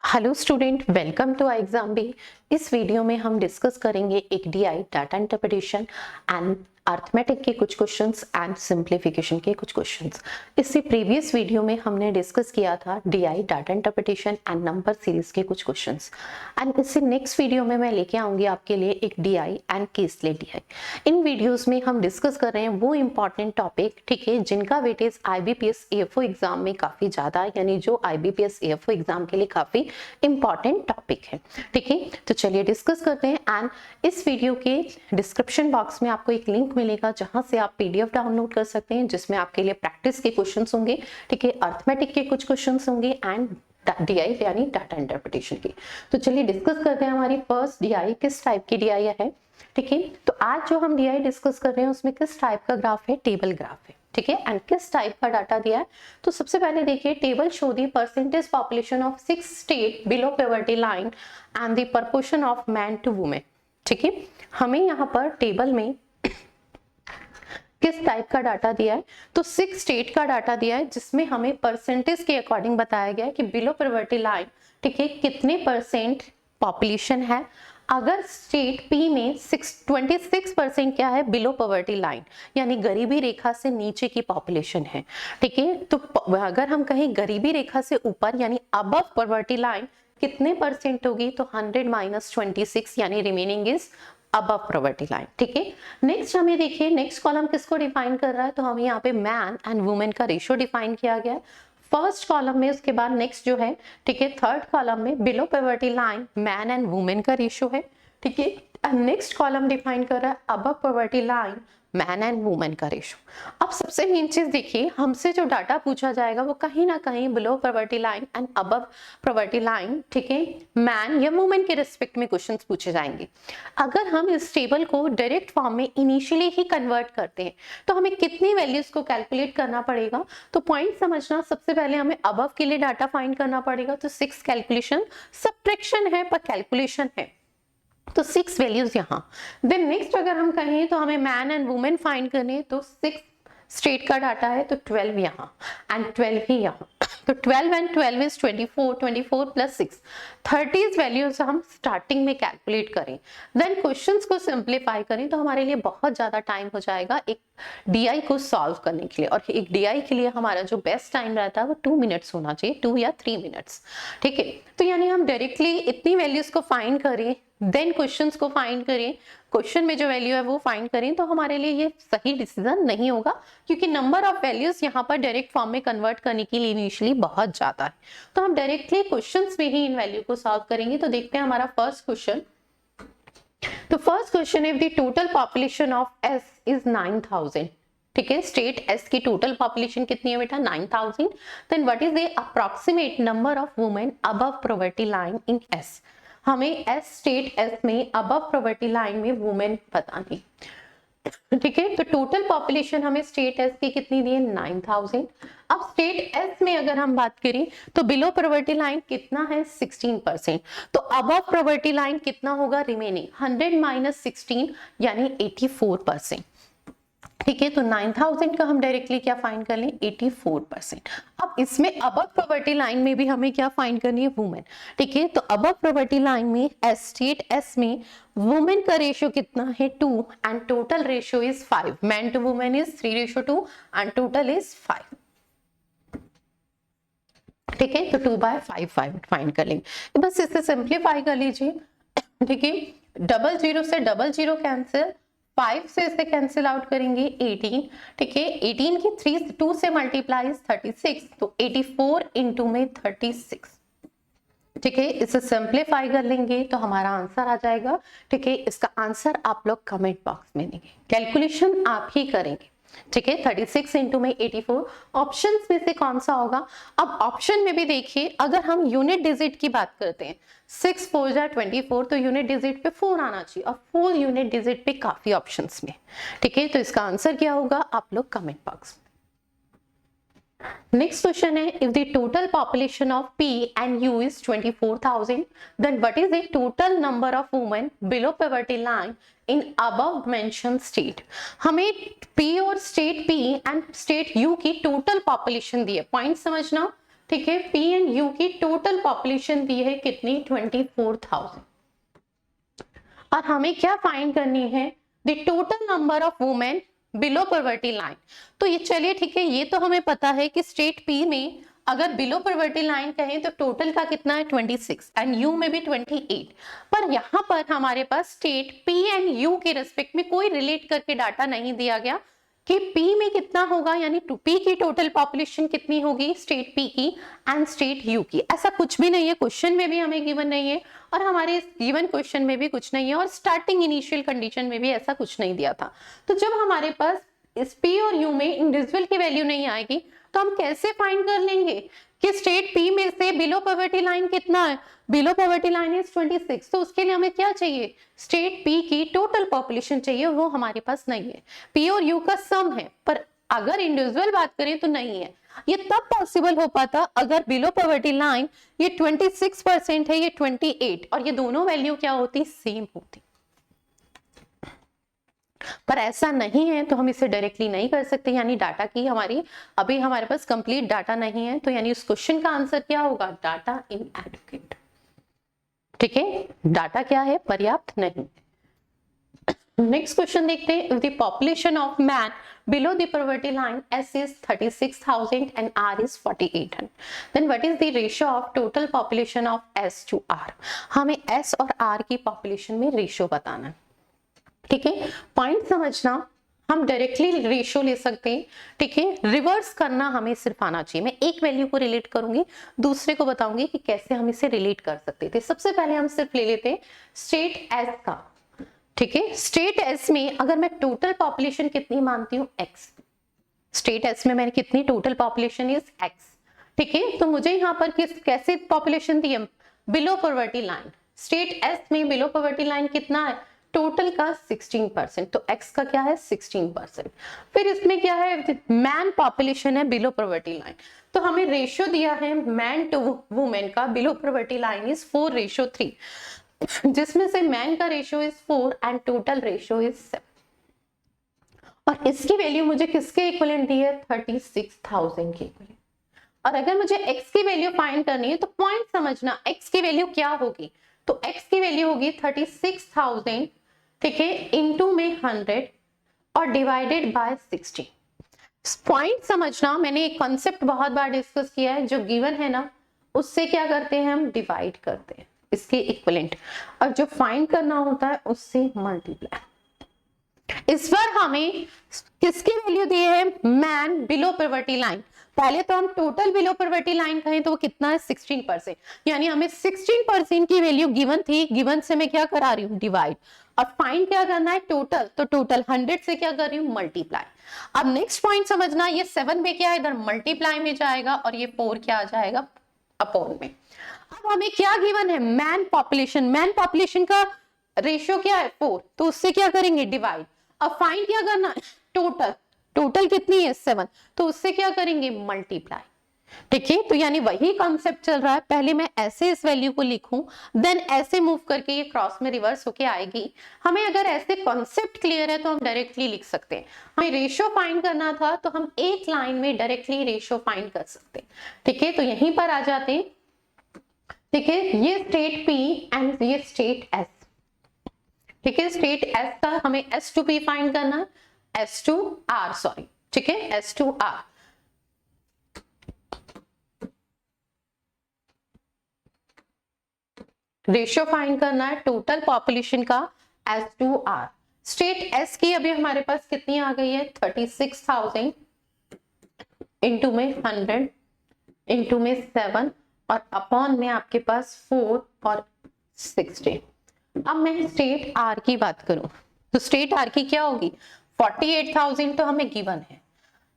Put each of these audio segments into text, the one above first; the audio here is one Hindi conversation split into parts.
Hello student, welcome to exam B. इस वीडियो में हम डिस्कस करेंगे एक DI data interpretation and arithmetic के कुछ क्वेश्चंस एंड सिंप्लीफिकेशन के कुछ क्वेश्चंस। इससे प्रीवियस वीडियो में हमने डिस्कस किया था DI data interpretation and number series के कुछ क्वेश्चंस, एंड इससे नेक्स्ट वीडियो में मैं लेके आऊंगी आपके लिए एक डीआई एंड केसले डीआई। इन वीडियोस में हम डिस्कस कर रहे हैं वो इंपॉर्टेंट टॉपिक, ठीक है, जिनका वेटेज आईबीपीएस एएफओ एग्जाम में काफी ज्यादा है, यानी जो आईबीपीएस एएफओ एग्जाम के लिए काफी इंपॉर्टेंट टॉपिक है। ठीक है, तो चलिए डिस्कस करते हैं। एंड इस वीडियो के डिस्क्रिप्शन बॉक्स में आपको एक लिंक मिलेगा जहां से आप पीडीएफ डाउनलोड कर सकते हैं, जिसमें आपके लिए प्रैक्टिस के क्वेश्चंस होंगे, ठीक है, अर्थमेटिक के कुछ क्वेश्चंस होंगे एंड डीआई यानी डाटा इंटरप्रिटेशन की। तो चलिए डिस्कस करते हैं हमारी फर्स्ट डीआई किस टाइप की डीआई है। ठीक है, तो आज जो हम डीआई डिस्कस कर रहे हैं उसमें किस टाइप का ग्राफ है, टेबल ग्राफ है। ठीक है, एंड किस टाइप का डाटा दिया है, तो सबसे पहले देखिए, table show the percentage population of 6 state below poverty line and the proportion of man to women. ठीक है, हमें यहाँ पर टेबल में किस टाइप का डाटा दिया है, तो 6 स्टेट का डाटा दिया है, जिसमें हमें परसेंटेज के अकॉर्डिंग बताया गया है कि बिलो पॉवर्टी लाइन, ठीक है, कितने परसेंट पॉपुलेशन है। अगर स्टेट पी में 26% क्या है, बिलो पॉवर्टी लाइन, यानी गरीबी रेखा से नीचे की पॉपुलेशन है। ठीक है, तो अगर हम कहें गरीबी रेखा से ऊपर यानी अबव पॉवर्टी लाइन कितने परसेंट होगी, तो 100 - 26 यानी remaining is above poverty line. ठीक है, नेक्स्ट हमें देखिए, नेक्स्ट कॉलम किसको डिफाइन कर रहा है, तो हमें यहाँ पे मैन एंड वुमेन का रेशियो डिफाइन किया गया है फर्स्ट कॉलम में। उसके बाद नेक्स्ट जो है, ठीक है, थर्ड कॉलम में below poverty line man and women का रेशियो है। ठीक है, नेक्स्ट कॉलम डिफाइन कर रहा है above poverty line man and women का रेशियो। अब सबसे मेन चीज देखिए, हमसे जो डाटा पूछा जाएगा वो कहीं ना कहीं below poverty line and above poverty line, ठीक है, मैन या वुमेन के रिस्पेक्ट में क्वेश्चंस पूछे जाएंगे। अगर हम इस टेबल को डायरेक्ट फॉर्म में इनिशियली ही कन्वर्ट करते हैं तो हमें कितनी वैल्यूज को कैलकुलेट करना पड़ेगा, तो पॉइंट समझना, सबसे पहले हमें अबव के लिए डाटा फाइंड करना पड़ेगा। तो 6 कैलकुलेशन, सब्ट्रैक्शन है पर कैलकुलेशन है, तो 6 वैल्यूज यहाँ। देन नेक्स्ट अगर हम कहें तो हमें मैन एंड वुमेन फाइंड करने, तो 6 स्टेट का डाटा है, तो 12 यहाँ एंड 12 ही यहाँ। तो 12 एंड 12 इज 24, 24 प्लस 6, 30 वैल्यूज हम स्टार्टिंग में कैलकुलेट करें, देन क्वेश्चंस को सिंप्लीफाई करें, तो हमारे लिए बहुत ज्यादा टाइम हो जाएगा एक डीआई को सॉल्व करने के लिए। और एक डीआई के लिए हमारा जो बेस्ट टाइम रहता है वो 2 मिनट्स होना चाहिए, 2 या 3 मिनट्स। ठीक है, तो यानी हम डायरेक्टली इतनी वैल्यूज को फाइंड करें, देन क्वेश्चंस को फाइंड करें, क्वेश्चन में जो वैल्यू है वो फाइंड करें, तो हमारे लिए ये सही डिसीजन नहीं होगा, क्योंकि नंबर ऑफ वैल्यूज यहाँ पर डायरेक्ट फॉर्म में कन्वर्ट करने के लिए इनिशियली बहुत ज्यादा है। तो हम डायरेक्टली क्वेश्चंस में ही इन वैल्यू को सॉल्व करेंगे। तो देखते हैं हमारा फर्स्ट क्वेश्चन। तो first question, if the total population of S is 9000, ठीक है, स्टेट एस की टोटल पॉपुलेशन कितनी है बेटा, 9000, then what is the approximate number of women above poverty line in S. हमें एस, स्टेट एस में अबव पॉवर्टी लाइन में वुमेन बतानी। ठीक है, तो टोटल पॉपुलेशन हमें स्टेट एस की कितनी दी है, 9000। अब स्टेट एस में अगर हम बात करें तो बिलो पॉवर्टी लाइन कितना है, 16%, तो अबव पॉवर्टी लाइन कितना होगा, रिमेनिंग 100 - 16 यानी 84%। ठीक है, तो 9000 का हम डायरेक्टली क्या फाइंड कर लें, 84%। अब इसमें अबव पॉवर्टी लाइन में भी हमें क्या फाइंड करनी है, वुमेन। ठीक है, तो अबव पॉवर्टी लाइन में एस, स्टेट एस में वुमेन का रेशियो कितना है, 2 and total ratio is 5, man to women is 3:2 and total is 5। ठीक है, तो 2/5 फाइंड कर लेंगे, बस इसे सिंप्लीफाई कर लीजिए। ठीक है, 00 से 00 कैंसिल, 5 से इसे कैंसिल आउट करेंगे 18। ठीक है, 18 की 2 से मल्टीप्लाई 36, तो 84 इंटू में 36। ठीक है, इसे सिंप्लीफाई कर लेंगे तो हमारा आंसर आ जाएगा। ठीक है, इसका आंसर आप लोग कमेंट बॉक्स में देंगे, कैलकुलेशन आप ही करेंगे। ठीक है, 36 इंटू में 84, ऑप्शंस में से कौन सा होगा। अब ऑप्शन में भी देखिए, अगर हम यूनिट डिजिट की बात करते हैं, 6 4 जा 24, तो यूनिट डिजिट पे 4 आना चाहिए, और 4 यूनिट डिजिट पे काफी ऑप्शंस में। ठीक है, तो इसका आंसर क्या होगा, आप लोग कमेंट बॉक्स में। नेक्स्ट क्वेश्चन है, if the total population of P and U is 24,000, then what is the total number of women below poverty line in above mentioned state। हमें P और state P and state U की टोटल पॉपुलेशन दी है। पॉइंट समझना, ठीक है, पी एंड यू की टोटल पॉपुलेशन दी है कितनी, 24,000, और हमें क्या फाइंड करनी है, the total number of women below poverty line. तो ये चलिए ठीक है, ये तो हमें पता है कि स्टेट पी में अगर बिलो पॉवर्टी लाइन कहें तो टोटल का कितना है 26 एंड यू में भी 28, पर यहाँ पर हमारे पास स्टेट पी एंड यू के रेस्पेक्ट में कोई रिलेट करके डाटा नहीं दिया गया कि पी में कितना होगा, यानी पी की टोटल पॉपुलेशन कितनी होगी स्टेट पी की एंड स्टेट यू की, ऐसा कुछ भी नहीं है, क्वेश्चन में भी हमें गिवन नहीं है और हमारे गिवन क्वेश्चन में भी कुछ नहीं है और स्टार्टिंग इनिशियल कंडीशन में भी ऐसा कुछ नहीं दिया था। तो जब हमारे पास इस पी और यू में इंडिविजुअल की वैल्यू नहीं आएगी तो हम कैसे फाइंड कर लेंगे कि स्टेट पी में से बिलो पॉवर्टी लाइन कितना है, बिलो पॉवर्टी लाइन इज 26, तो उसके लिए हमें क्या चाहिए, स्टेट पी की टोटल पॉपुलेशन चाहिए, वो हमारे पास नहीं है, पी और यू का सम है, पर अगर इंडिविजुअल बात करें तो नहीं है। ये तब पॉसिबल हो पाता अगर बिलो पॉवर्टी लाइन ये 26% है, ये 28, और ये दोनों वैल्यू क्या होती, सेम होती, पर ऐसा नहीं है तो हम इसे डायरेक्टली नहीं कर सकते, यानी डाटा की हमारी अभी हमारे पास कंप्लीट डाटा नहीं है, तो यानी उस क्वेश्चन का आंसर क्या होगा, डाटा इनएडिक्वेट। ठीक है, डाटा क्या है, पर्याप्त नहीं। नेक्स्ट क्वेश्चन देखते हैं, if the population of man below the poverty line S is 36,000 and R is 4,800, then what is the ratio of total population of S to R? हमें S और R की पॉपुलेशन में रेशियो बताना। ठीक है, पॉइंट समझना, हम डायरेक्टली रेशियो ले सकते हैं, ठीक है, रिवर्स करना हमें सिर्फ आना चाहिए। मैं एक वैल्यू को रिलेट करूंगी, दूसरे को बताऊंगी कि कैसे हम इसे रिलेट कर सकते थे। सबसे पहले हम सिर्फ ले लेते हैं स्टेट एस का। ठीक है, स्टेट एस में अगर मैं टोटल पॉपुलेशन कितनी मानती हूँ, एक्स, स्टेट एस में मैंने कितनी टोटल पॉपुलेशन इज एक्स। ठीक है, तो मुझे यहाँ पर कैसे पॉपुलेशन दी है, below poverty line, state S में बिलो पॉवर्टी लाइन कितना है, टोटल का 16%, तो एक्स का क्या है 16%। फिर इसमें क्या है, मैन पॉपुलेशन है बिलो पॉवर्टी लाइन, तो हमें रेशियो दिया है मैन टू वुमेन का बिलो पॉवर्टी लाइन इज 4:3, जिसमें से मैन का ratio is 4 and total ratio is 7, और इसकी वैल्यू मुझे किसके इक्विवेलेंट दी है, 36,000 के इक्विवेलेंट। और अगर मुझे x की वैल्यू फाइंड करनी है तो पॉइंट समझना, x की वैल्यू क्या होगी, तो x की वैल्यू होगी 36,000, ठीक है, इनटू में 100 और डिवाइडेड बाय 60। पॉइंट समझना, मैंने एक कॉन्सेप्ट बहुत बार डिस्कस किया है, जो गिवन है ना उससे क्या करते हैं हम, डिवाइड करते हैं इसके इक्विवेलेंट, और जो फाइंड करना होता है उससे मल्टीप्लाई। इस बार हमें किसकी वैल्यू दी है, मैन बिलो पॉवर्टी लाइन। पहले तो हम टोटल बिलो पॉवर्टी लाइन कहें तो वो कितना है 16%, यानी हमें 16% की वैल्यू गिवन थी, गिवन से मैं क्या करा रही हूँ, डिवाइड, और फाइंड क्या करना है, टोटल, तो टोटल 100 से क्या कर रही हूँ, मल्टीप्लाई। अब नेक्स्ट पॉइंट समझना, ये 7 में क्या है, इधर मल्टीप्लाई में जाएगा और ये 4 क्या आ जाएगा, अपॉन में। अब हमें क्या गिवन है, मैन पॉपुलेशन, मैन पॉपुलेशन का रेशियो क्या है 4, तो उससे क्या करेंगे, डिवाइड। अब फाइंड क्या करना है, टोटल, टोटल कितनी है 7, तो उससे क्या करेंगे, मल्टीप्लाई। ठीक है, तो यानी वही कॉन्सेप्ट चल रहा है, पहले मैं ऐसे इस वैल्यू को लिखूं, देन ऐसे मूव करके ये क्रॉस में रिवर्स होके आएगी। हमें अगर ऐसे कॉन्सेप्ट क्लियर है तो हम डायरेक्टली लिख सकते हैं। हमें रेशियो फाइंड करना था तो हम एक लाइन में डायरेक्टली रेशियो फाइंड कर सकते हैं। ठीक है, तो यहीं पर आ जाते हैं। ठीक है, ये स्टेट पी एंड ये स्टेट एस। ठीक है, स्टेट एस का हमें एस टू पी फाइंड करना है, एस टू आर, सॉरी, ठीक है, S to R. Ratio find करना है टोटल पॉपुलेशन का S to R. State S की अभी हमारे पास कितनी आ गई है, 36,000 इंटू में 100 इंटू में 7 और अपॉन में आपके पास 4 और 60। अब मैं स्टेट आर की बात करूं तो स्टेट आर की क्या होगी, 48,000 तो हमें गिवन है।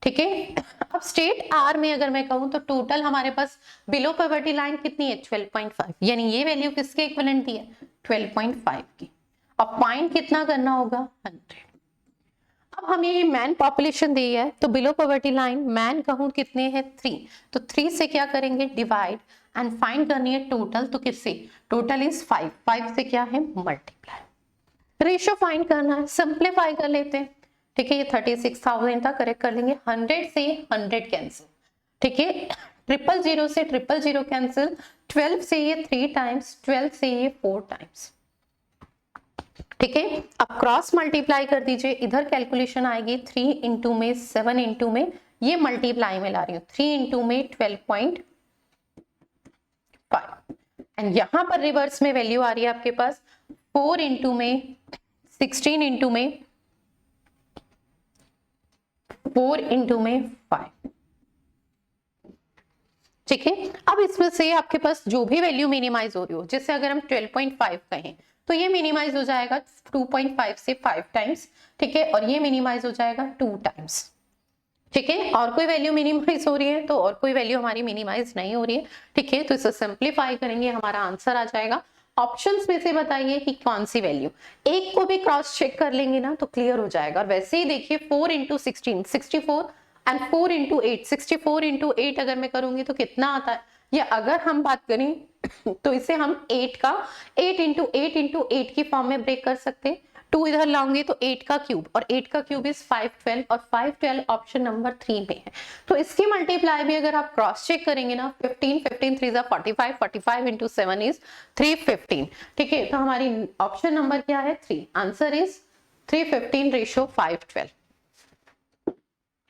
ठीक है, अब स्टेट आर में अगर मैं कहूं तो टोटल हमारे पास बिलो पॉवर्टी लाइन कितनी है, 12.5, यानी ये वैल्यू किसके इक्विवेलेंट दी है, 12.5 की। अब पॉइंट कितना करना होगा, 100। अब हमें ये मैन पॉपुलेशन दी है तो बिलो पॉवर्टी लाइन मैन कहूं कितने हैं, 3, तो 3 से क्या करेंगे, डिवाइड, एंड फाइंड करनी है टोटल, तो किससे, टोटल इज 5, 5 से क्या है, मल्टीप्लाई। रेशियो फाइंड करना है, सिंप्लीफाई कर लेते हैं। ठीक है, ये 36,000 था, करेक्ट कर लेंगे, 100 से 100 कैंसिल। ठीक है, 000 से 000 कैंसिल, 12 से ये 3 टाइम्स, 12 से ये 4 टाइम्स। ठीक है, अब क्रॉस मल्टीप्लाई कर दीजिए, इधर कैलकुलेशन आएगी 3 इंटू में 7 इंटू में, ये मल्टीप्लाई में ला रही हूँ, 3 इंटू में 12.5 एंड यहां पर रिवर्स में वैल्यू आ रही है आपके पास 4 इंटू में 16 इंटू में 4 इंटू में 5। ठीक है, अब इसमें से आपके पास जो भी वैल्यू मिनिमाइज हो रही हो, जैसे अगर हम 12.5 कहें तो ये मिनिमाइज हो जाएगा 2.5 से 5 टाइम्स। ठीक है, और ये मिनिमाइज हो जाएगा 2 टाइम्स। ठीक है, और कोई वैल्यू मिनिमाइज हो रही है तो और कोई वैल्यू हमारी मिनिमाइज नहीं हो रही है। ठीक है, तो इसे सिंप्लीफाई करेंगे, हमारा आंसर आ जाएगा। ऑप्शंस में से बताइए कि कौन सी वैल्यू, एक को भी क्रॉस चेक कर लेंगे ना तो क्लियर हो जाएगा। और वैसे ही देखिए 4 इंटू 16 64 एंड 4 इंटू 8 64 इंटू 8 अगर मैं करूंगी तो कितना आता है, या अगर हम बात करें तो इसे हम 8 का 8 इंटू 8 इंटू 8 की फॉर्म में ब्रेक कर सकते हैं। 2 इधर लाऊंगी तो 8 का क्यूब, और 8 का क्यूब इज 512 और 512 ऑप्शन नंबर 3 में है। तो इसकी मल्टीप्लाई भी अगर आप क्रॉस चेक करेंगे ना 15 15 3 जा 45 45 इंटू 7 इज 315। ठीक है, तो हमारी ऑप्शन नंबर क्या है 3, आंसर इज 315 रेशो 512।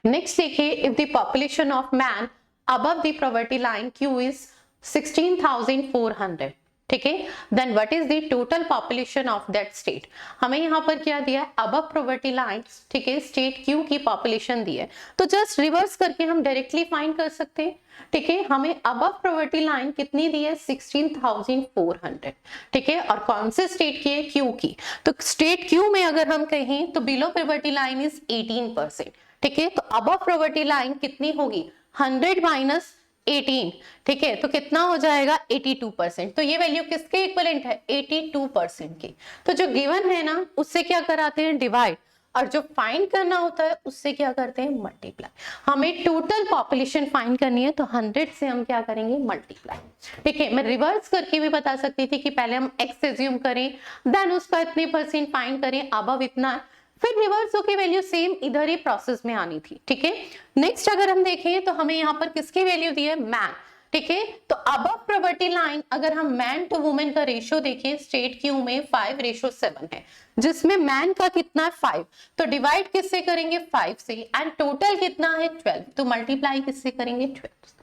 नेक्स्ट देखिए, if the population of man above the poverty line Q is 16,400, ठीक है, then what is the total population of that state। हमें यहाँ पर क्या दिया है, above poverty line, ठीक है, स्टेट Q की पॉपुलेशन दी है, तो जस्ट रिवर्स करके हम डायरेक्टली फाइंड कर सकते हैं। ठीक है, हमें above poverty line कितनी दी है 16,400। ठीक है, और कौन से स्टेट की है, Q की, तो स्टेट Q में अगर हम कहें तो बिलो poverty line इज 18%। ठीक है, तो above poverty line कितनी होगी 100 माइनस 18। ठीक है, तो कितना हो जाएगा 82%। तो ये वैल्यू किसके इक्विवेलेंट है 82% की। तो जो गिवन है ना उससे क्या कराते हैं डिवाइड, और जो फाइंड करना होता है उससे क्या करते हैं मल्टीप्लाई। हमें टोटल पॉपुलेशन फाइंड करनी है तो 100 से हम क्या करेंगे मल्टीप्लाई। ठीक है, मैं रिवर्स करके भी बता सकती थी कि पहले हम x एज्यूम करें, देन उसका इतने % फाइंड करें, अबव इतना, फिर रिवर्स होके वैल्यू सेम इधर ही प्रोसेस में आनी थी। ठीक है, नेक्स्ट अगर हम देखें तो हमें यहाँ पर किसकी वैल्यू दी है मैन। ठीक है, तो अबव पॉवर्टी लाइन अगर हम मैन टू वुमेन का रेशियो देखें स्टेट क्यू में 5:7 है, जिसमें मैन का कितना है 5, तो डिवाइड किससे करेंगे 5 से, एंड टोटल कितना है 12, तो मल्टीप्लाई किससे करेंगे 12।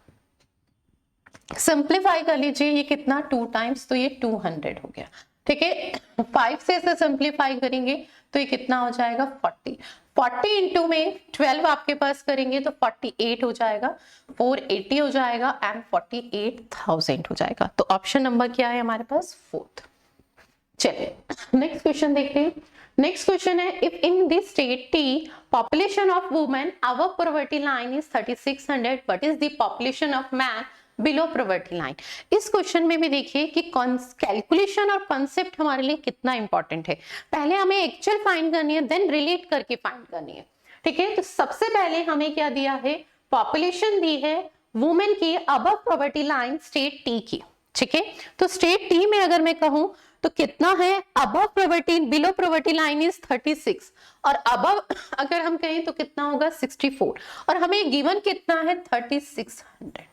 सिंप्लीफाई कर लीजिए, ये कितना 2 टाइम्स, तो ये 200 हो गया। ठीक है, 5 से इसे सिंप्लीफाई करेंगे तो ये कितना हो जाएगा 40 इंटू में 12 आपके पास करेंगे तो 48 हो जाएगा, 480 हो जाएगा एंड 48,000 हो जाएगा। तो ऑप्शन नंबर क्या है हमारे पास 4th। चलिए नेक्स्ट क्वेश्चन देखते हैं। नेक्स्ट क्वेश्चन है, if in this state T population of women above poverty line is 3600, what is the population of man below poverty line. इस क्वेश्चन में भी देखिए कि कैलकुलेशन और कॉन्सेप्ट हमारे लिए कितना इंपॉर्टेंट है। पहले हमें एक्चुअल फाइंड करनी है, देन रिलेट करके फाइंड करनी है। ठीक है, तो सबसे पहले हमें क्या दिया है, पॉपुलेशन दी है वुमेन की above poverty line state T की। ठीक है, तो स्टेट टी में अगर मैं कहूं तो कितना है, above poverty, below poverty line is 36, और अबव अगर हम कहें तो कितना होगा 64, और हमें गिवन कितना है 3600।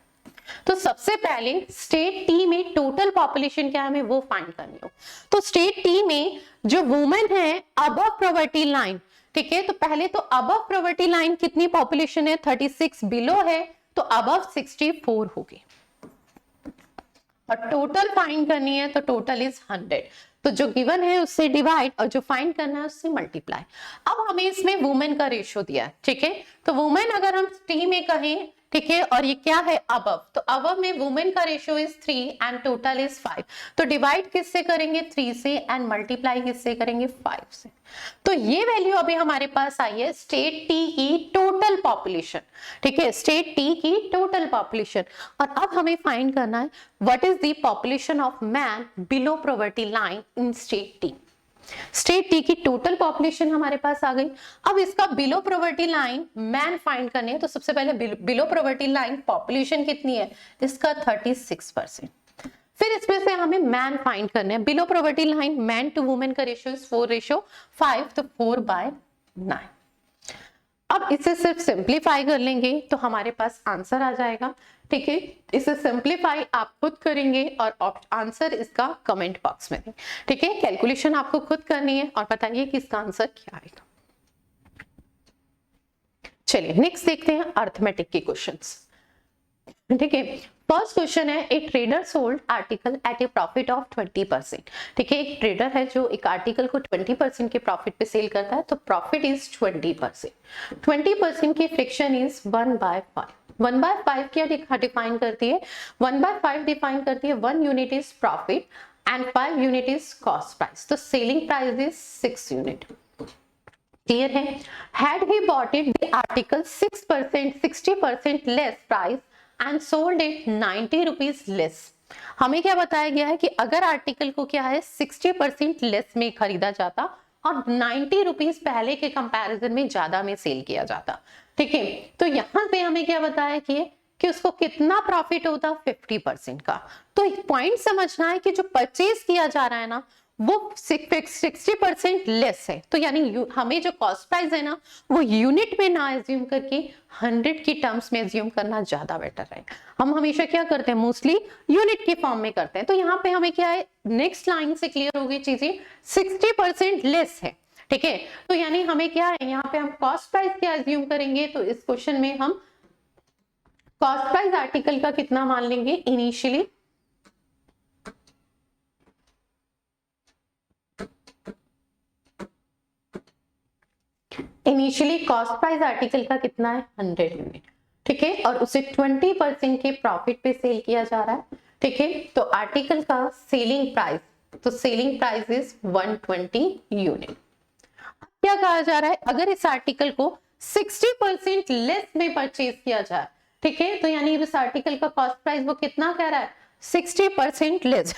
तो सबसे पहले स्टेट टी में टोटल पॉपुलेशन क्या है हमें वो फाइंड करनी हो। तो स्टेट टी में जो वुमेन है अबव पॉवर्टी लाइन, ठीक है, तो पहले तो अबव पॉवर्टी लाइन कितनी पॉपुलेशन है 36, बिलो है तो अबव 64 होगी, और टोटल फाइंड करनी है तो टोटल इज 100। तो जो गिवन है उससे डिवाइड और जो फाइंड करना है उससे मल्टीप्लाई। अब हमें इसमें वुमेन का रेशियो दिया है। ठीक है, तो वुमेन अगर हम टी में कहें, ठीक है, और ये क्या है अबव, तो अबव में वुमेन का ratio is 3 and total is 5, तो डिवाइड किससे करेंगे 3 से एंड मल्टीप्लाई किससे करेंगे 5 से। तो ये वैल्यू अभी हमारे पास आई है स्टेट टी की टोटल पॉपुलेशन। ठीक है, स्टेट टी की टोटल पॉपुलेशन, और अब हमें फाइंड करना है what is the population of man below poverty line in state T. State T की टोटल पॉपुलेशन हमारे पास आ गई। अब इसका below poverty line man find करने है, तो सबसे पहले बिलो पॉवर्टी लाइन पॉपुलेशन कितनी है, इसका 36%। फिर इसमें से हमें मैन फाइंड करने हैं। Below poverty line man to women का रेशियो इज 4:5, तो 4/9। अब इसे सिर्फ सिंप्लीफाई कर लेंगे तो हमारे पास आंसर आ जाएगा। ठीक है, इसे सिंप्लीफाई आप खुद करेंगे और आंसर इसका कमेंट बॉक्स में दें। ठीक है, कैलकुलेशन आपको खुद करनी है और बताइए कि इसका आंसर क्या आएगा। चलिए नेक्स्ट देखते हैं अर्थमेटिक के क्वेश्चंस। ठीक है, फर्स्ट क्वेश्चन है, a trader sold article at a profit of 20%। ठीक है, एक ट्रेडर है जो एक आर्टिकल को 20% के प्रॉफिट पे सेल करता है, तो प्रॉफिट इज 20%। 20% की फ्रैक्शन इज 1/5। 1/5 क्या डिफाइन करती है? 1/5 डिफाइन करती है 1 unit is profit and 5 unit is cost price. तो selling price is 6 unit. Clear है? Had he bought it the article 6%, 60% less price and sold it 90 rupees less। हमें क्या बताया गया है कि अगर आर्टिकल को क्या है 60% लेस में खरीदा जाता और 90 रुपीज पहले के कंपैरिजन में ज्यादा में सेल किया जाता। ठीक है, तो यहाँ पे हमें क्या बताया कि उसको कितना प्रॉफिट होता? 50% का। तो एक पॉइंट समझना है कि जो परचेज किया जा रहा है ना वो 60% लेस है, तो यानी हमें जो कॉस्ट प्राइस है ना वो यूनिट में ना एज्यूम करके 100 की टर्म्स में एज्यूम करना ज्यादा बेटर है। हम हमेशा क्या करते हैं? मोस्टली यूनिट के फॉर्म में करते हैं। तो यहाँ पे हमें क्या है, नेक्स्ट लाइन से क्लियर होगी चीजें, 60% लेस है। ठीक है, तो यानी हमें क्या है, यहाँ पे हम कॉस्ट प्राइस क्या एज्यूम करेंगे? तो इस क्वेश्चन में हम कॉस्ट प्राइस आर्टिकल का कितना मान लेंगे? इनिशियली कॉस्ट प्राइस आर्टिकल का कितना है? 100 यूनिट। ठीक है, और उसे 20% के प्रॉफिट पे सेल किया जा रहा है। ठीक है, तो आर्टिकल का सेलिंग प्राइस, तो सेलिंग प्राइस इज 120 यूनिट। क्या कहा जा रहा है? अगर इस आर्टिकल को 60% लेस में परचेज किया जाए, ठीक है, तो यानी इस आर्टिकल का कॉस्ट प्राइस वो कितना कह रहा है? 60% लेस।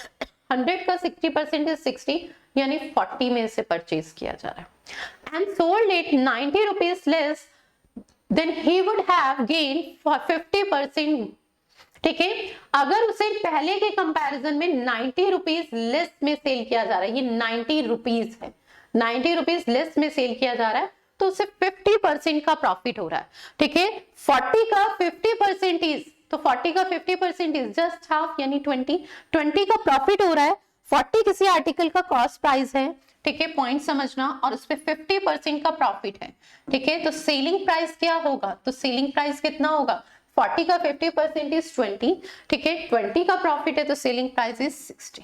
100 का 60% इज 60, यानी 40 में से परचेज किया जा रहा है। And sold it 90 rupees less, then he would have gained for 50%। ठीक है, अगर उसे पहले के कंपैरिजन में 90 रुपीज लेस में सेल किया जा रहा है, ये 90 रुपीज है, 90 रुपीज लेस में सेल किया जा रहा है, तो उसे 50% का प्रॉफिट हो रहा है। ठीक है, 40 का 50% इज, तो 40 का 50% इज जस्ट हाफ, यानी 20 का प्रॉफिट हो रहा है। 40 किसी आर्टिकल का कॉस्ट प्राइस है। ठीक है, पॉइंट समझना, और उस पे 50% का प्रॉफिट है। ठीक है, तो सेलिंग प्राइस क्या होगा? तो सेलिंग प्राइस कितना होगा? 40 का 50% इज 20। ठीक है, 20 का प्रॉफिट है तो सेलिंग प्राइस इज 60।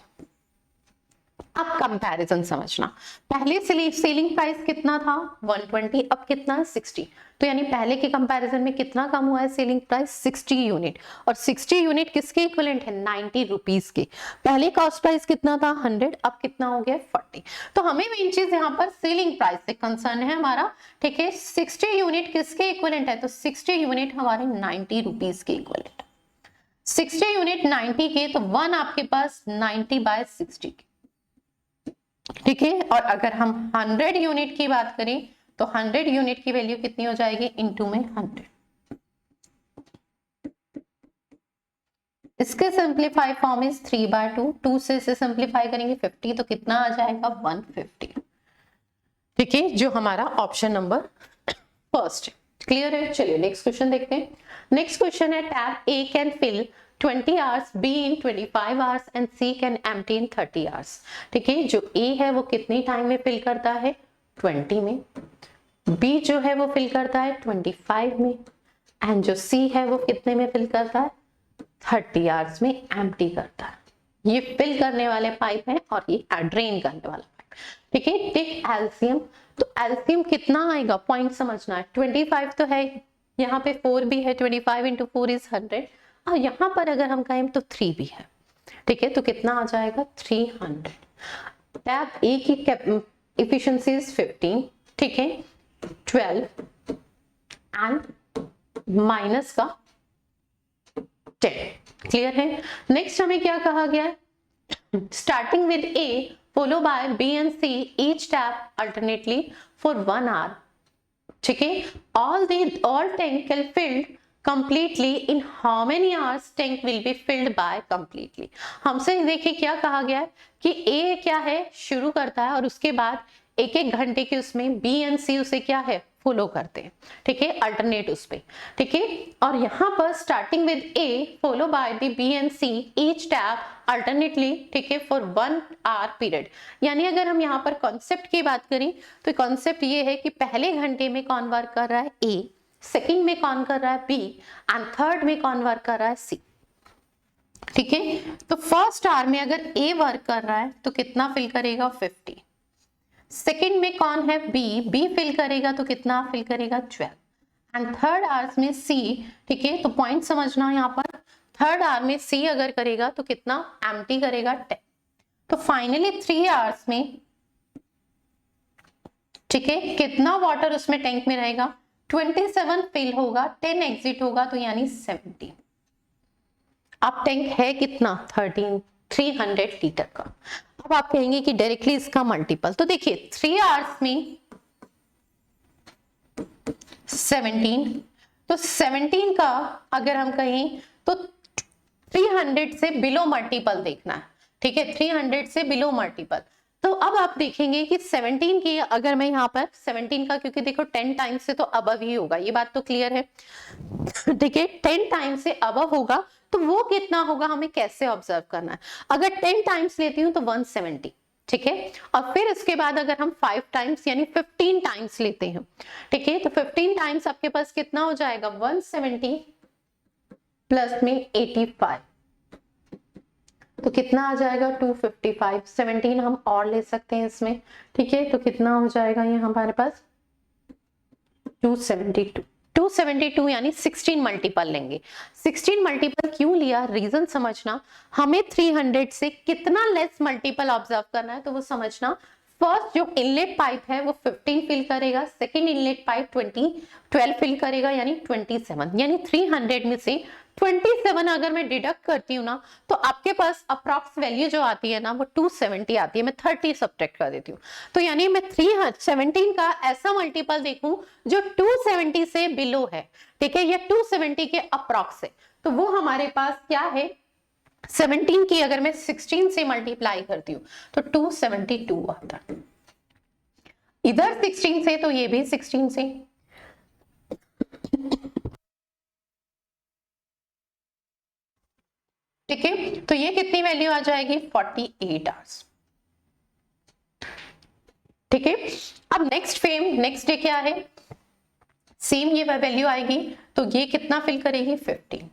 अब कंपैरिजन समझना, पहले सेलिंग प्राइस कितना था? 120, अब कितना है? 60। तो यानी पहले के कंपैरिजन में कितना कम हुआ है सेलिंग प्राइस? 60 यूनिट। और 60 यूनिट किसके इक्विवेलेंट है? 90 रुपीज के। पहले कॉस्ट प्राइस कितना था? 100, अब कितना हो गया? 40। तो हमें मेन चीज यहाँ पर सेलिंग प्राइस से कंसर्न है हमारा। ठीक है, 60 यूनिट किसके इक्विवेलेंट है? तो 60 यूनिट हमारे 90 रुपीज के इक्विवेलेंट। 60 यूनिट 90 के, तो 1 आपके पास 90/60 के। ठीक है, और अगर हम 100 यूनिट की बात करें तो 100 यूनिट की वैल्यू कितनी हो जाएगी? इनटू में 100। इसके सिंप्लीफाई फॉर्म इज 3/2। 2 से इसे सिंप्लीफाई करेंगे 50, तो कितना आ जाएगा? 150। ठीक है, जो हमारा ऑप्शन नंबर फर्स्ट है। क्लियर है? चलिए नेक्स्ट क्वेश्चन देखते हैं। नेक्स्ट क्वेश्चन है, tap A can fill 20 hours, B in 25 hours and C can empty in 30 hours। ठीक है, जो A है वो कितने टाइम में फिल करता है? 20 में। B जो है वो फिल करता है 25 में, एंड जो C है वो कितने में फिल करता है? 30 आवर्स में एम्प्टी करता है। ये फिल करने वाले पाइप है और ये ड्रेन करने वाला पाइप। ठीक है, टेक एलसीएम। तो एलसीएम कितना आएगा? पॉइंट समझना है। 25 तो है, यहाँ पे 4 भी है, 25 into 4 is 100, और यहाँ पर अगर हम कहें तो 3 भी है। ठीक है, तो कितना आ जाएगा? 300। टैप ए की एफिशिएंसी इज 15। ठीक है, 12 एंड माइनस का 10। क्लियर है? नेक्स्ट हमें क्या कहा गया है? Starting with A follow by B and C each tap alternately for 1 hour। ठीक है, all tank will filled completely in how many hours tank will be filled by completely। हमसे देखिए क्या कहा गया है कि A क्या है? शुरू करता है और उसके बाद एक घंटे के उसमें B एंड C उसे क्या है? फॉलो करते हैं, ठीक है, अल्टरनेट उस पे, ठीक है। और यहाँ पर starting with A follow by the B and C each tap alternately, ठीक है, फॉर 1 आवर पीरियड। यानी अगर हम यहाँ पर कॉन्सेप्ट की बात करें तो कॉन्सेप्ट ये है कि पहले घंटे में कौन वर्क कर रहा है, ए, सेकंड में कौन कर रहा है, बी, एंड थर्ड में कौन वर्क कर रहा है, सी, ठीक है। तो फर्स्ट आवर में अगर ए वर्क कर रहा है तो कितना फिल करेगा, 50। सेकंड में कौन है, बी, बी फिल करेगा तो कितना फिल करेगा, 12। एंड थर्ड आवर्स में सी, ठीक है, तो पॉइंट समझना यहाँ पर, थर्ड आवर में सी अगर करेगा तो कितना एम्प्टी करेगा, 10। तो फाइनली 3 आवर्स में, ठीक है, कितना वाटर उसमें टैंक में रहेगा, 27 फिल होगा, 10 एग्जिट होगा, तो यानी 70। अब टैंक है कितना, 300 लीटर का। अब आप कहेंगे कि डायरेक्टली इसका मल्टीपल, तो देखिए 3 आवर्स में 17, तो 17 का अगर हम कहें तो 300 से बिलो मल्टीपल देखना है, ठीक है, 300 से बिलो मल्टीपल। तो अब आप देखेंगे कि 17 की अगर मैं यहाँ पर 17 का, क्योंकि देखो 10 टाइम्स से तो अबव ही होगा, ये बात तो क्लियर है, ठीक है, 10 टाइम्स से अबव होगा तो वो कितना होगा हमें कैसे ऑब्जर्व करना है। अगर 10 टाइम्स लेती हूँ तो 170, ठीक है, और फिर इसके बाद अगर हम 5 टाइम्स यानी 15 टाइम्स लेते हैं, ठीक है, तो 15 टाइम्स आपके पास कितना हो जाएगा, 170 प्लस में 85, तो कितना आ जाएगा, 255। 17 हम और ले सकते हैं इसमें, ठीक है, तो कितना हो जाएगा ये हमारे पास 272 यानी 16 मल्टीपल लेंगे। 16 मल्टीपल क्यों लिया, रीजन समझना, हमें 300 से कितना लेस मल्टीपल ऑब्जर्व करना है तो वो समझना। फर्स्ट जो इनलेट पाइप है वो 15 फिल करेगा, सेकेंड इनलेट पाइप 12 फिल करेगा यानी 27, यानी 300 में से 27 अगर मैं डिडक्ट करती हूँ ना तो आपके पास अप्रॉक्स वैल्यू जो आती है ना वो 270 आती है, मैं 30 सब्ट्रैक्ट कर देती हूँ, तो यानी मैं 317 का ऐसा मल्टीपल देखूं जो 270 से बिलो है, ठीक है, या 270 के अप्रॉक्स है, तो वो हमारे पास क्या है, 17 की अगर मैं 16 से मल्टीप्लाई करती हूँ तो 272 आता है, इधर 16 से तो ये भी 16 से, ठीक है, तो ये कितनी वैल्यू आ जाएगी, 48 आवर्स, ठीक है। अब नेक्स्ट डे क्या है, सेम ये वैल्यू आएगी, तो ये कितना फिल करेगी, 15।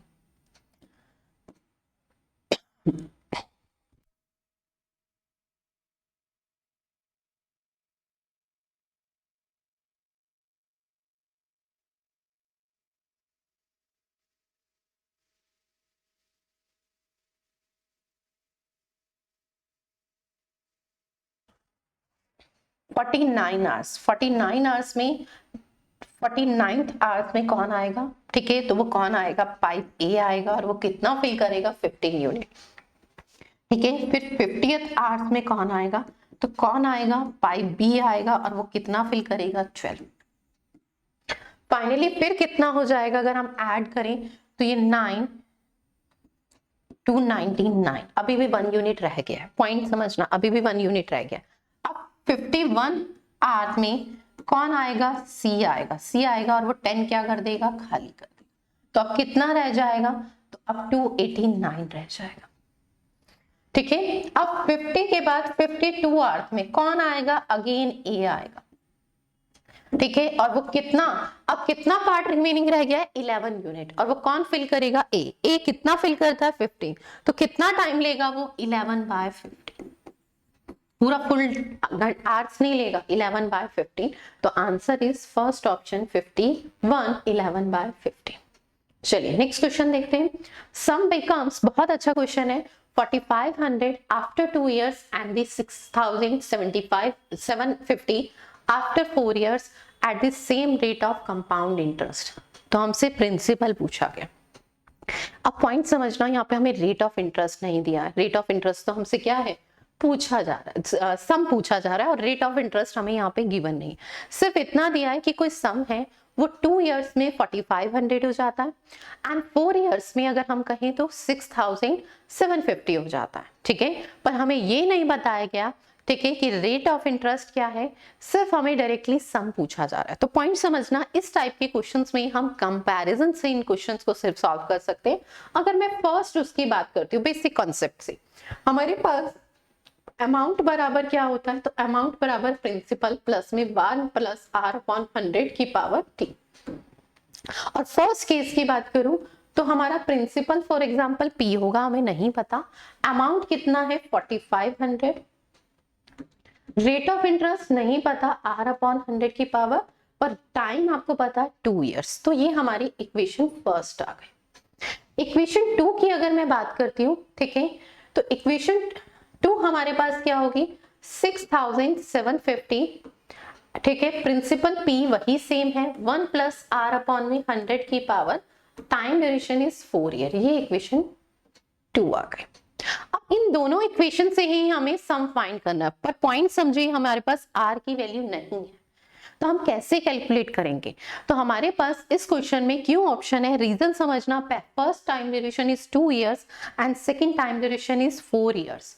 फोर्टी नाइन आवर्स में 49th आवर्स में कौन आएगा, ठीक है, तो वो कौन आएगा, पाइप ए आएगा और वो कितना फिल करेगा, 15 यूनिट, ठीक है। फिर 50th आवर्स में कौन आएगा, तो कौन आएगा, पाइप बी आएगा और वो कितना फिल करेगा, 12। फाइनली फिर कितना हो जाएगा अगर हम ऐड करें तो ये 9 299, अभी भी 1 यूनिट रह गया है, पॉइंट समझना, अभी भी 1 यूनिट रह गया। अब 51 आवर्स में कौन आएगा, सी आएगा और वो 10 क्या कर देगा, खाली कर देगा, तो अब कितना रह जाएगा, तो अब 289 रह जाएगा, ठीक है। अब 50 के बाद 52 आवर्स में कौन आएगा, अगेन ए आएगा, ठीक है, और वो कितना, अब कितना पार्ट रिमेनिंग रह गया है, 11 यूनिट, और वो कौन फिल करेगा, ए कितना फिल करता है, 15, तो कितना टाइम लेगा वो, 11/15, पूरा फुल आवर्स नहीं लेगा, 11/15, तो आंसर इज फर्स्ट ऑप्शन 51, 11/15। चलिए नेक्स्ट क्वेश्चन देखते हैं। सम बिकम्स, बहुत अच्छा क्वेश्चन है, 4500 after 2 years and the 6750 after 4 years at the same rate of compound interest। तो हमसे प्रिंसिपल पूछा गया। अब पॉइंट समझना, यहाँ पे हमें रेट ऑफ इंटरेस्ट नहीं दिया है, रेट ऑफ इंटरेस्ट तो हमसे क्या है, पूछा जा रहा है, सम पूछा जा रहा है, और रेट ऑफ इंटरेस्ट हमें यहाँ पे गिवन नहीं, सिर्फ इतना दिया है कि कोई सम है वो 2 years में 4500 हो जाता है एंड 4 years में अगर हम कहें तो 6750 हो जाता है, ठीक है, पर हमें ये नहीं बताया गया, ठीक है, कि रेट ऑफ इंटरेस्ट क्या है, सिर्फ हमें डायरेक्टली सम पूछा जा रहा है। तो पॉइंट समझना, इस टाइप के क्वेश्चंस में हम कंपैरिजन से इन क्वेश्चंस को सिर्फ सॉल्व कर सकते हैं। अगर मैं फर्स्ट उसकी बात करती हूँ बेसिक कॉन्सेप्ट से, हमारे पास अमाउंट बराबर क्या होता है, तो अमाउंट बराबर प्रिंसिपल प्लस में 1 प्लस r अपॉन 100 की पावर t। और फर्स्ट केस की बात करूं तो हमारा प्रिंसिपल फॉर एग्जांपल p होगा, हमें नहीं पता, अमाउंट कितना है 4500, रेट ऑफ इंटरेस्ट नहीं पता r अपॉन 100 की पावर, पर टाइम आपको पता है 2 इयर्स। तो ये हमारी इक्वेशन फर्स्ट आ गई। इक्वेशन 2 की अगर मैं बात करती हूँ, ठीक है, तो इक्वेशन 2 हमारे पास क्या होगी 6750, ठीक है, प्रिंसिपल p वही सेम है 1 प्लस r अपॉन में 100 की power, time duration is 4 year. ये इक्वेशन 2 आ गई। अब इन दोनों इक्वेशन से ही हमें सम फाइंड करना है, पर पॉइंट समझिए हमारे पास r की वैल्यू नहीं है, तो हम कैसे कैलकुलेट करेंगे। तो हमारे पास इस क्वेश्चन में क्यों ऑप्शन है, रीजन समझना, first time duration is 2 years and second time duration is 4 years.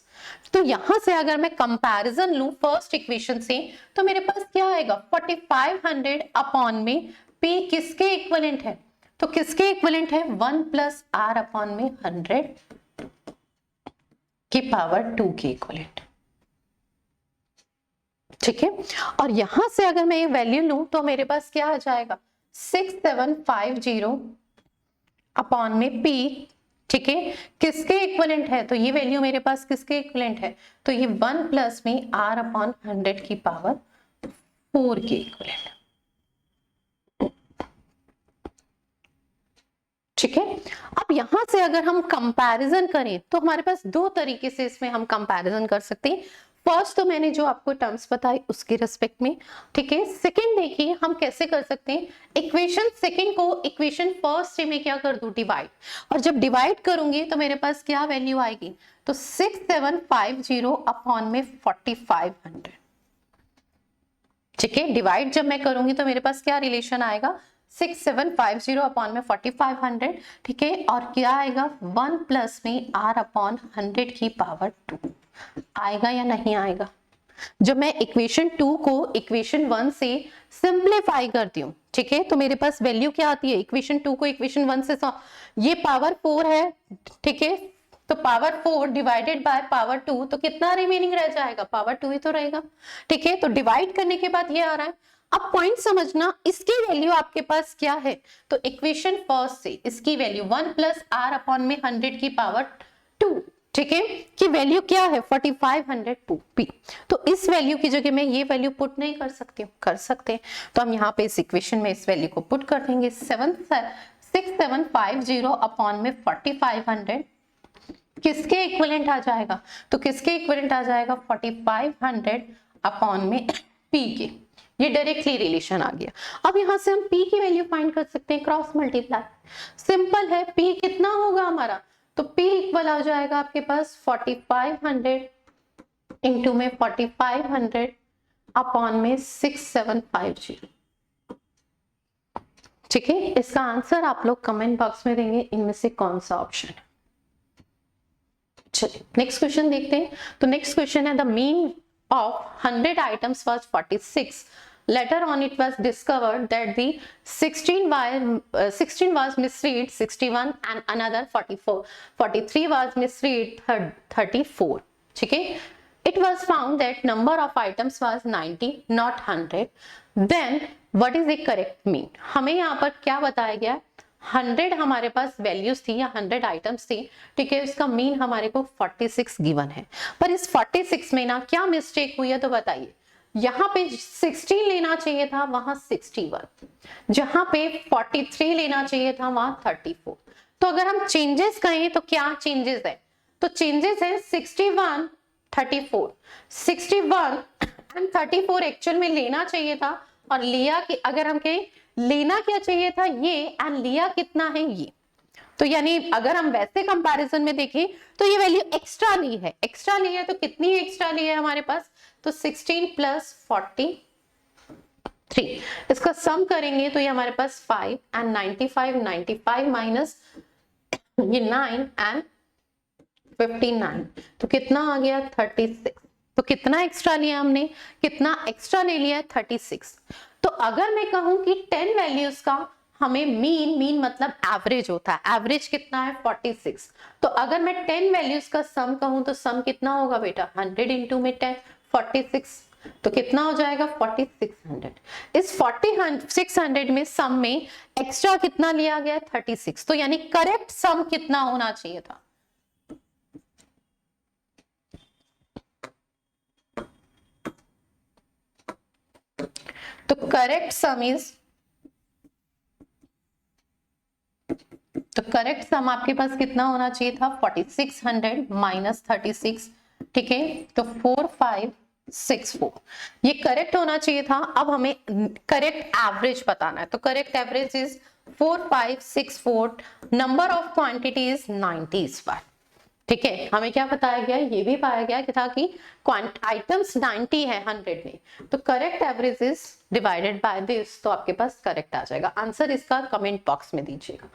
तो यहां से अगर मैं कंपैरिजन लूं फर्स्ट इक्वेशन से, तो मेरे पास क्या आएगा 4500 अपॉन में p किसके इक्विवेलेंट है, तो किसके इक्विवेलेंट है 1 प्लस r अपॉन में 100 की पावर 2 के इक्विवेलेंट, ठीक है। और यहां से अगर मैं ये वैल्यू लूं तो मेरे पास क्या आ जाएगा 6750 अपॉन में p, ठीक है, किसके इक्विवेलेंट है, तो ये वैल्यू मेरे पास किसके इक्विवेलेंट है, तो ये 1 प्लस में r अपॉन 100 की पावर 4 के इक्विवेलेंट, ठीक है। अब यहां से अगर हम कंपैरिजन करें तो हमारे पास दो तरीके से इसमें हम कंपैरिजन कर सकते हैं। फर्स्ट तो मैंने जो आपको टर्म्स बताई उसके रिस्पेक्ट में, ठीक है। सेकंड देखिए हम कैसे कर सकते हैं, इक्वेशन सेकंड को इक्वेशन फर्स्ट से मैं क्या कर दूं डिवाइड, और जब डिवाइड करूंगी तो मेरे पास क्या वैल्यू आएगी, तो 6750 अपॉन में 4500, ठीक है। डिवाइड जब मैं करूंगी तो मेरे पास क्या रिलेशन आएगा 6750 अपॉन में 4500, ठीक है, और क्या आएगा 1 प्लस में r अपॉन 100 की पावर 2 आएगा या नहीं आएगा। जब मैं इक्वेशन 2 को इक्वेशन 1 से सिंप्लीफाई करती हूँ, ठीक है, तो मेरे पास वैल्यू क्या आती है, इक्वेशन 2 को इक्वेशन 1 से ये पावर 4 है, ठीक है, तो पावर 4 डिवाइडेड बाय पावर 2, तो कितना रिमेनिंग रह जाएगा, पावर 2 ही तो रहेगा, ठीक है। तो डिवाइड करने के बाद ये आ रहा है। अब पॉइंट समझना, इसकी वैल्यू आपके पास क्या है, तो इक्वेशन फर्स्ट से इसकी वैल्यू 1 प्लस r अपॉन में 100 की पावर 2, ठीक है, कि वैल्यू क्या है 4500 p। तो इस वैल्यू की जगह मैं ये वैल्यू पुट नहीं कर सकती हूँ, कर सकते हैं, तो हम यहाँ पे इस इक्वेशन में इस वैल्यू को पुट कर देंगे 6750 अपॉन में 4500 किसके इक्विवेलेंट आ जाएगा, तो किसके इक्विवेलेंट आ जाएगा 4500 अपॉन में p के, ये डायरेक्टली रिलेशन आ गया। अब यहां से हम p की वैल्यू फाइंड कर सकते हैं, क्रॉस मल्टीप्लाई, सिंपल है, p कितना होगा हमारा, तो p इक्वल आ जाएगा आपके पास 4500 इंटू में 4500 अपॉन में 6750, ठीक है। इसका आंसर आप लोग कमेंट बॉक्स में देंगे इनमें से कौन सा ऑप्शन है। चलिए नेक्स्ट क्वेश्चन देखते हैं। तो नेक्स्ट क्वेश्चन है the mean of 100 items was 46. Later on it was discovered that the 16 was misread 61 and another 43 was misread 34, ठीक है। It was found that number of items was 90 not 100. Then what is the correct mean? हमें यहाँ पर क्या बताया गया, 100 हमारे पास वैल्यूज थी या 100 आइटम्स थी, ठीक है, इसका मीन हमारे को 46 गिवन है, पर इस 46 में ना क्या मिस्टेक हुई है, तो बताइए, यहाँ पे 16 लेना चाहिए था वहां 61, जहां पे 43 लेना चाहिए था वहां 34। तो अगर हम चेंजेस कहें तो क्या चेंजेस है, तो चेंजेस है 61 34, 61 एंड 34 एक्चुअल में लेना चाहिए था, और लिया कि अगर हम कहें लेना क्या चाहिए था ये एंड लिया कितना है ये, तो यानी अगर हम वैसे कंपैरिजन में देखें तो ये वैल्यू एक्स्ट्रा ली है, एक्स्ट्रा ली है, तो कितनी एक्स्ट्रा ली है हमारे पास, तो 16 प्लस 43, इसका सम करेंगे तो ये हमारे पास 5 एंड 95 माइनस ये 9 एंड 59, तो कितना आ गया 36, तो कितना एक्स्ट्रा लिया हमने, कितना एक्स्ट्रा ले लिया है 36। तो अगर मैं कहूं कि 10 वैल्यूज का हमें मीन मतलब एवरेज होता है, एवरेज कितना है 46। तो अगर मैं 10 वैल्यूज का सम कहूं तो सम कितना होगा बेटा 100 इंटू में 10 46। तो कितना हो जाएगा 4600। इस 4600 में सम में एक्स्ट्रा कितना लिया गया 36। तो यानी करेक्ट सम कितना होना चाहिए था, तो करेक्ट सम इज, तो करेक्ट सम आपके पास कितना होना चाहिए था 4600 माइनस 36। ठीक है, तो 4564 ये करेक्ट होना चाहिए था। अब हमें करेक्ट एवरेज बताना है, तो correct average is 4564। Number of quantity is 90 इस बार। ठीक है, हमें क्या बताया गया, ये भी पाया गया कि था कि आइटम्स 90 है 100 में, तो correct average is divided by this, तो आपके पास करेक्ट आ जाएगा। आंसर इसका कमेंट बॉक्स में दीजिएगा।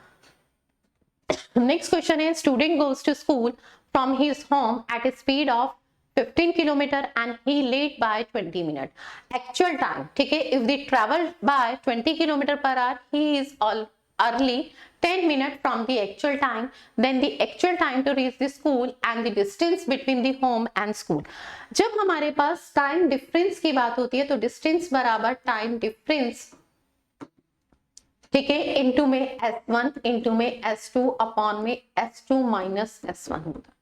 नेक्स्ट क्वेश्चन है, student goes to school from his home at a speed of 15 kilometre and he late by 20 minute. Actual time, ठीक है, if they travel by 20 kilometre per hour, he is all early 10 minutes from the actual time, then the actual time to reach the school and the distance between the home and school। जब हमारे पास टाइम डिफरेंस की बात होती है तो डिस्टेंस बराबर टाइम डिफरेंस, ठीक है, इनटू में S1 इनटू में S2 अपॉन में S2 माइनस S1 होता है।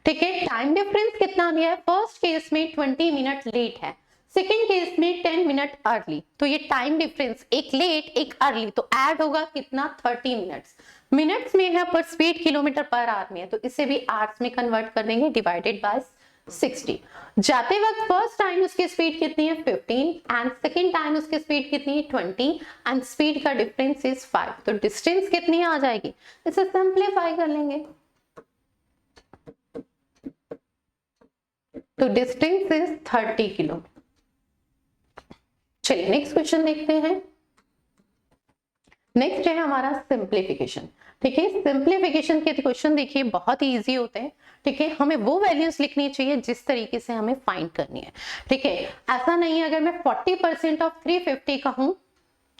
ठीक है, टाइम डिफरेंस कितना दिया है, फर्स्ट केस में 20 मिनट लेट है, सेकेंड केस में 10 मिनट अर्ली। तो ये टाइम डिफरेंस एक लेट एक अर्ली तो ऐड होगा कितना 30 मिनट्स। मिनट्स में है पर स्पीड किलोमीटर पर आवर में है, तो इसे भी आवर्स में कन्वर्ट कर देंगे डिवाइडेड बाय 60। जाते वक्त फर्स्ट टाइम उसकी स्पीड कितनी है 15 एंड सेकेंड टाइम उसकी स्पीड कितनी है 20 एंड स्पीड का डिफरेंस इज 5। तो डिस्टेंस कितनी आ जाएगी, इसे सिंप्लीफाई कर लेंगे, तो डिस्टेंस इज 30 किलोमीटर। चलिए नेक्स्ट क्वेश्चन देखते हैं। नेक्स्ट है हमारा सिंप्लीफिकेशन। ठीक है, सिंप्लीफिकेशन के क्वेश्चन देखिए बहुत ही इजी होते हैं। ठीक है, हमें वो वैल्यूज लिखनी चाहिए जिस तरीके से हमें फाइंड करनी है। ठीक है, ऐसा नहीं है अगर मैं 40% ऑफ 350 कहूं,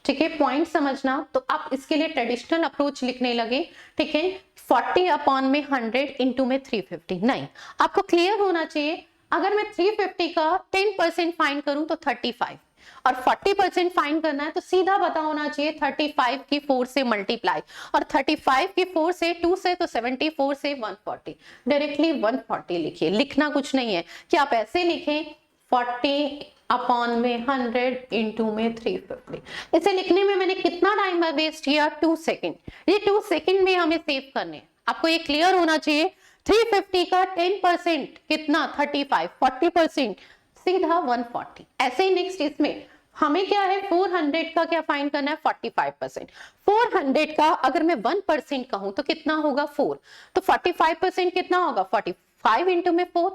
ठीक है, पॉइंट समझना, तो आप इसके लिए ट्रेडिशनल अप्रोच लिखने लगे। ठीक है, 40 अपॉन में 100 इंटू में 350 नहीं, आपको क्लियर होना चाहिए अगर मैं 350 का 10% फाइंड करूं तो 35 और 40% फाइंड करना है तो सीधा पता होना चाहिए 35 की 4 से मल्टीप्लाई, और 35 की 4 से 2 से तो 74 से 140, डायरेक्टली 140 लिखिए, लिखना कुछ नहीं है कि आप ऐसे लिखें 40 अपॉन में 100 इंटू में 350। इसे लिखने में मैंने कितना टाइम वेस्ट किया 2 सेकेंड। ये 2 सेकेंड में हमें सेव करने हैं, आपको ये क्लियर होना चाहिए। 350 का 10% कितना 35, 40% सीधा 140। ऐसे ही नेक्स्ट इसमें हमें क्या है 400 का क्या फाइंड करना है 45%। 400 का अगर मैं 1% कहूं तो कितना होगा 4, तो 45% कितना होगा 45 इंटू में 4,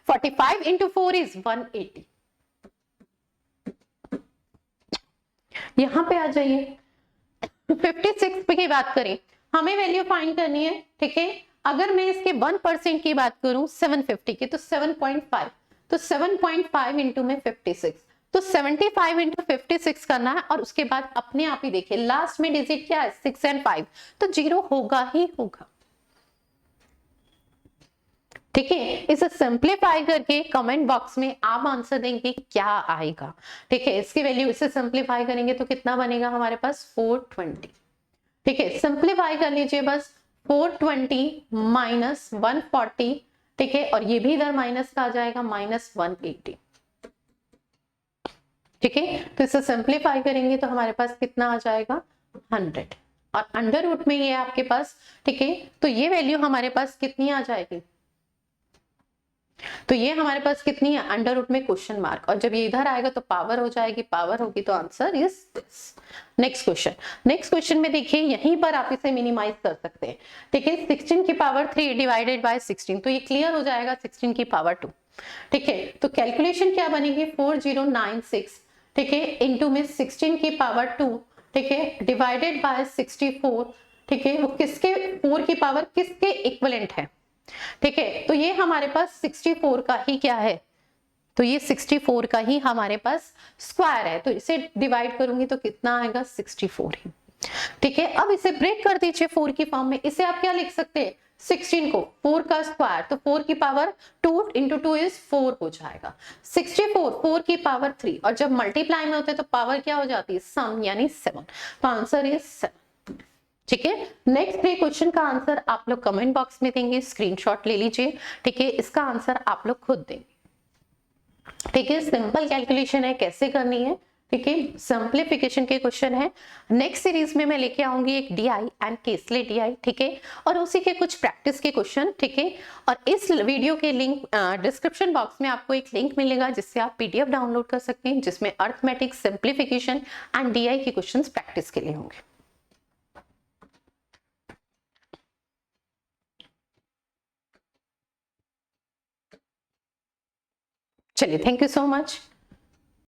45 इंटू 4 इज 180। यहां पे आ जाइए 56 की बात करें, हमें वैल्यू फाइंड करनी है। ठीक है, अगर मैं इसके 1% की बात करूं 750 की तो 7.5, तो 7.5 इंटू में 56, तो 75 इंटू 56 करना है और उसके बाद अपने आप ही देखिए लास्ट में डिजिट क्या है 6 एंड 5, तो 0 होगा ही होगा। ठीक है, इसे सिंप्लीफाई करके कमेंट बॉक्स में आप आंसर देंगे क्या आएगा। ठीक है, इसकी वैल्यू इसे सिंप्लीफाई करेंगे तो कितना बनेगा हमारे पास 420। ठीक है, सिंप्लीफाई कर लीजिए बस 420 माइनस 140। ठीक है, और ये भी इधर माइनस का आ जाएगा माइनस 180। ठीक है, तो इसे सिंप्लीफाई करेंगे तो हमारे पास कितना आ जाएगा 100 और अंडर रूट में ये आपके पास। ठीक है, तो ये वैल्यू हमारे पास कितनी आ जाएगी, तो ये हमारे पास कितनी है अंडर रूट में क्वेश्चन मार्क, और जब ये इधर आएगा तो पावर हो जाएगी, पावर होगी तो answer is this. Next question, next question में देखिए यहीं पर आप इसे मिनिमाइज कर सकते हैं। ठीक है, 16 की पावर 3 डिवाइडेड बाय 16, तो ये क्लियर हो जाएगा 16 की पावर 2। ठीक है, तो कैलकुलेशन क्या बनेगी 4096, ठीक है, इंटू में 16 की पावर 2, ठीक है, डिवाइडेड बाय 64। ठीक है, वो किसके 4 की पावर किसके इक्विवेलेंट है, ठीक है, तो ये हमारे पास 64 का ही क्या है, तो ये 64 का ही हमारे पास स्क्वायर है, तो इसे डिवाइड करूंगी तो कितना आएगा 64 ही। ठीक है, अब इसे ब्रेक कर दीजिए 4 की फॉर्म में। इसे आप क्या लिख सकते हैं, 16 को 4 का स्क्वायर, तो 4 की पावर 2 इंटू 2 इज 4 हो जाएगा। 64 4 की पावर 3, और जब मल्टीप्लाई में होते हैं तो पावर क्या हो जाती है, सम, यानी 7। तो आंसर इज 7। ठीक है, नेक्स्ट 3 क्वेश्चन का आंसर आप लोग कमेंट बॉक्स में देंगे, स्क्रीनशॉट ले लीजिए। ठीक है, इसका आंसर आप लोग खुद देंगे। ठीक है, सिंपल कैलकुलेशन है, कैसे करनी है। ठीक है, सिंप्लीफिकेशन के क्वेश्चन है। नेक्स्ट सीरीज में मैं लेके आऊंगी एक डीआई एंड केसले डीआई। ठीक है, और उसी के कुछ प्रैक्टिस के क्वेश्चन। ठीक है, और इस वीडियो के लिंक डिस्क्रिप्शन बॉक्स में आपको एक लिंक मिलेगा जिससे आप पीडीएफ डाउनलोड कर सकते हैं, जिसमें अर्थमेटिक, सिंप्लीफिकेशन एंड डीआई के क्वेश्चन प्रैक्टिस के लिए होंगे। चलिए, थैंक यू सो मच।